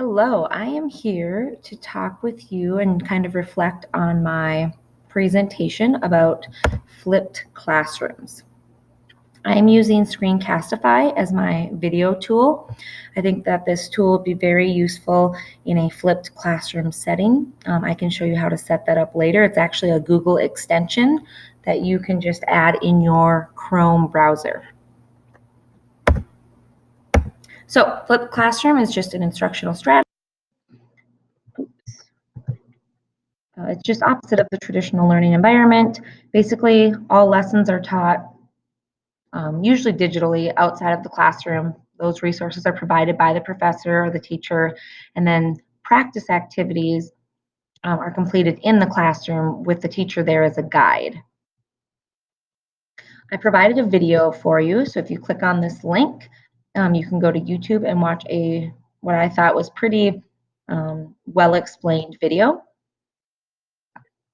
Hello, I am here to talk with you and kind of reflect on my presentation about flipped classrooms. I am using Screencastify as my video tool. I think that this tool will be very useful in a flipped classroom setting. I can show you how to set that up later. It's actually a Google extension that you can just add in your Chrome browser. So, flipped classroom is just an instructional strategy. It's just opposite of the traditional learning environment. Basically, all lessons are taught usually digitally outside of the classroom. Those resources are provided by the professor or the teacher, and then practice activities are completed in the classroom with the teacher there as a guide. I provided a video for you, so if you click on this link, you can go to YouTube and watch what I thought was pretty well explained video.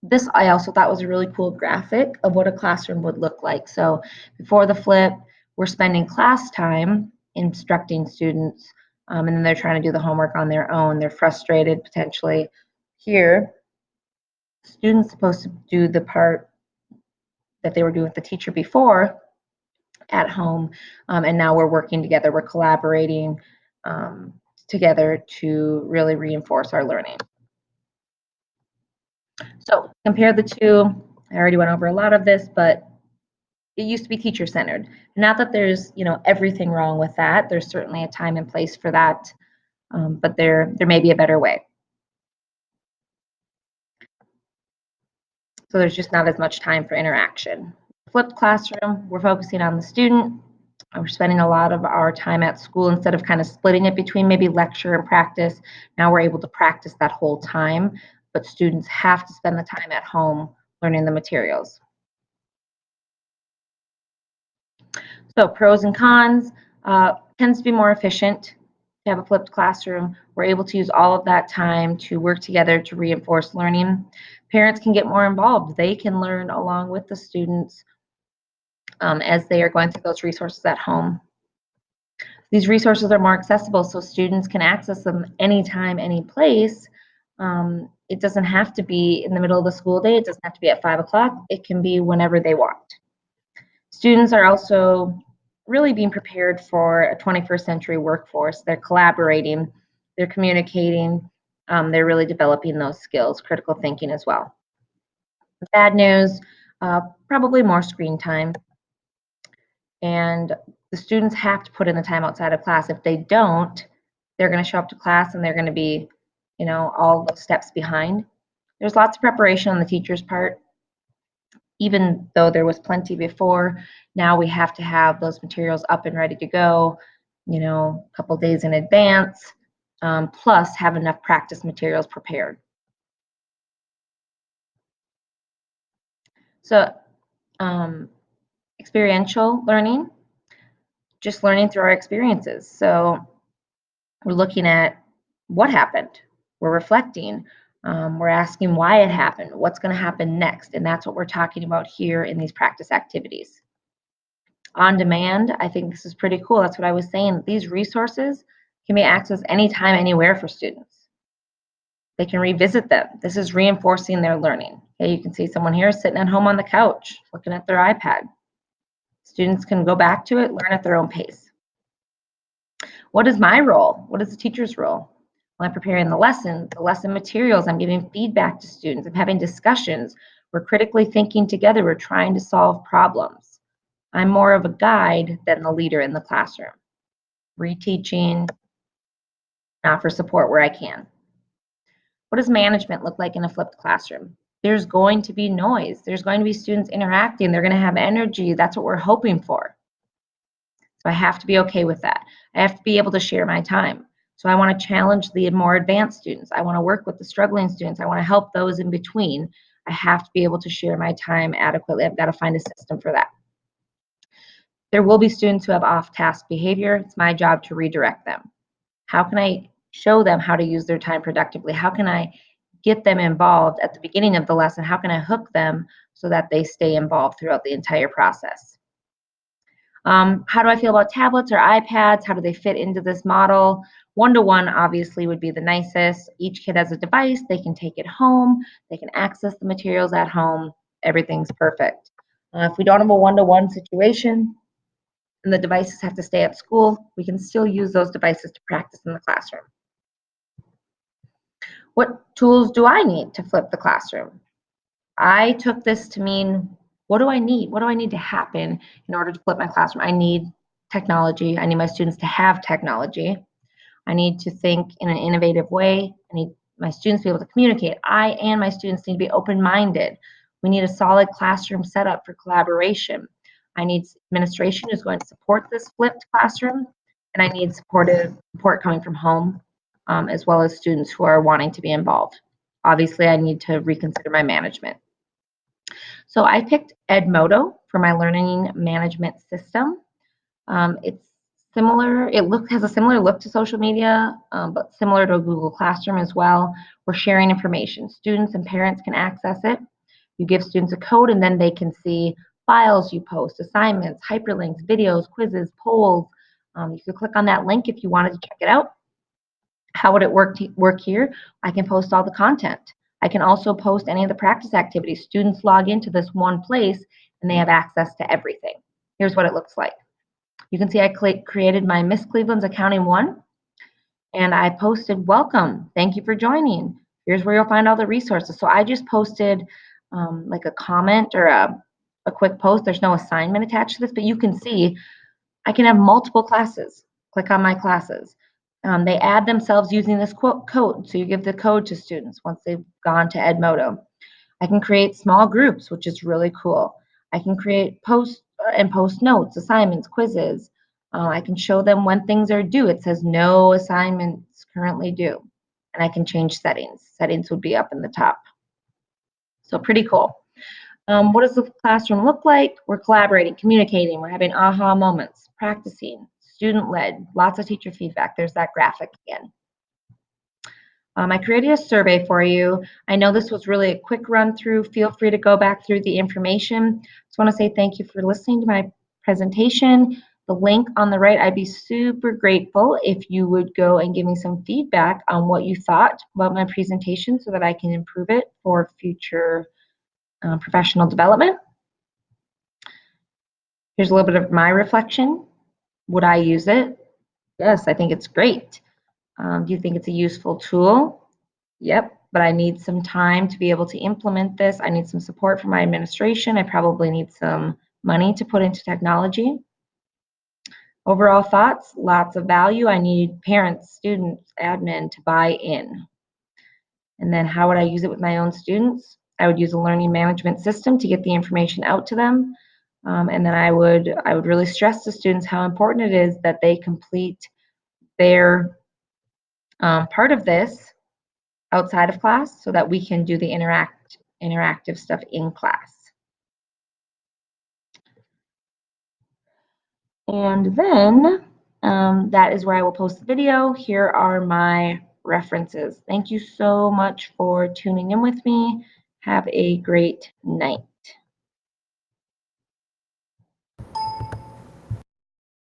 This I also thought was a really cool graphic of what a classroom would look like. So before the flip, we're spending class time instructing students, and then they're trying to do the homework on their own. They're frustrated potentially. Here, students supposed to do the part that they were doing with the teacher before at home, and now we're working together. We're collaborating together to really reinforce our learning. So compare the two. I already went over a lot of this, but it used to be teacher-centered. Not that there's, everything wrong with that. There's certainly a time and place for that, but there may be a better way. So there's just not as much time for interaction. Flipped classroom, we're focusing on the student. We're spending a lot of our time at school instead of kind of splitting it between maybe lecture and practice. Now we're able to practice that whole time, but students have to spend the time at home learning the materials. So pros and cons, tends to be more efficient to have a flipped classroom. We're able to use all of that time to work together to reinforce learning. Parents can get more involved. They can learn along with the students as they are going through those resources at home. These resources are more accessible so students can access them anytime, any place. It doesn't have to be in the middle of the school day. It doesn't have to be at 5 o'clock. It can be whenever they want. Students are also really being prepared for a 21st century workforce. They're collaborating, they're communicating, they're really developing those skills, critical thinking as well. Bad news, probably more screen time. And the students have to put in the time outside of class. If they don't, they're going to show up to class and they're going to be, all those steps behind. There's lots of preparation on the teacher's part. Even though there was plenty before, now we have to have those materials up and ready to go, a couple days in advance, plus have enough practice materials prepared. So experiential learning, just learning through our experiences. So we're looking at what happened. We're reflecting. We're asking why it happened, what's going to happen next, and that's what we're talking about here in these practice activities. On demand, I think this is pretty cool. That's what I was saying. These resources can be accessed anytime, anywhere for students. They can revisit them. This is reinforcing their learning. Okay, you can see someone here sitting at home on the couch, looking at their iPad. Students can go back to it, learn at their own pace. What is my role? What is the teacher's role? When I'm preparing the lesson materials, I'm giving feedback to students. I'm having discussions. We're critically thinking together. We're trying to solve problems. I'm more of a guide than the leader in the classroom. Reteaching, offer support where I can. What does management look like in a flipped classroom? There's going to be noise. There's going to be students interacting. They're going to have energy. That's what we're hoping for. So I have to be okay with that. I have to be able to share my time. So I want to challenge the more advanced students. I want to work with the struggling students. I want to help those in between. I have to be able to share my time adequately. I've got to find a system for that. There will be students who have off-task behavior. It's my job to redirect them. How can I show them how to use their time productively? How can I get them involved at the beginning of the lesson? How can I hook them so that they stay involved throughout the entire process? How do I feel about tablets or iPads? How do they fit into this model? One-to-one obviously would be the nicest. Each kid has a device. They can take it home. They can access the materials at home. Everything's perfect. If we don't have a one-to-one situation and the devices have to stay at school, we can still use those devices to practice in the classroom. What tools do I need to flip the classroom? I took this to mean, what do I need? What do I need to happen in order to flip my classroom? I need technology. I need my students to have technology. I need to think in an innovative way. I need my students to be able to communicate. I and my students need to be open-minded. We need a solid classroom setup for collaboration. I need administration who's going to support this flipped classroom, and I need support coming from home, as well as students who are wanting to be involved. Obviously, I need to reconsider my management. So I picked Edmodo for my learning management system. It's similar, has a similar look to social media, but similar to Google Classroom as well. We're sharing information. Students and parents can access it. You give students a code and then they can see files you post, assignments, hyperlinks, videos, quizzes, polls. You could click on that link if you wanted to check it out. How would it work here? I can post all the content. I can also post any of the practice activities. Students log into this one place and they have access to everything. Here's what it looks like. You can see I created my Miss Cleveland's Accounting 1, and I posted, welcome, thank you for joining. Here's where you'll find all the resources. So I just posted like a comment or a quick post. There's no assignment attached to this, but you can see I can have multiple classes. Click on my classes. They add themselves using this code. So you give the code to students once they've gone to Edmodo. I can create small groups, which is really cool. I can create post notes, assignments, quizzes. I can show them when things are due. It says no assignments currently due. And I can change settings. Settings would be up in the top. So pretty cool. What does the classroom look like? We're collaborating, communicating, we're having aha moments, practicing, student-led, lots of teacher feedback. There's that graphic again. I created a survey for you. I know this was really a quick run through. Feel free to go back through the information. Just want to say thank you for listening to my presentation. The link on the right, I'd be super grateful if you would go and give me some feedback on what you thought about my presentation so that I can improve it for future professional development. Here's a little bit of my reflection. Would I use it? Yes, I think it's great. Do you think it's a useful tool? Yep, but I need some time to be able to implement this. I need some support from my administration. I probably need some money to put into technology. Overall thoughts, lots of value. I need parents, students, admin to buy in. And then how would I use it with my own students? I would use a learning management system to get the information out to them. And then I would really stress to students how important it is that they complete their part of this outside of class so that we can do the interactive stuff in class. And then that is where I will post the video. Here are my references. Thank you so much for tuning in with me. Have a great night.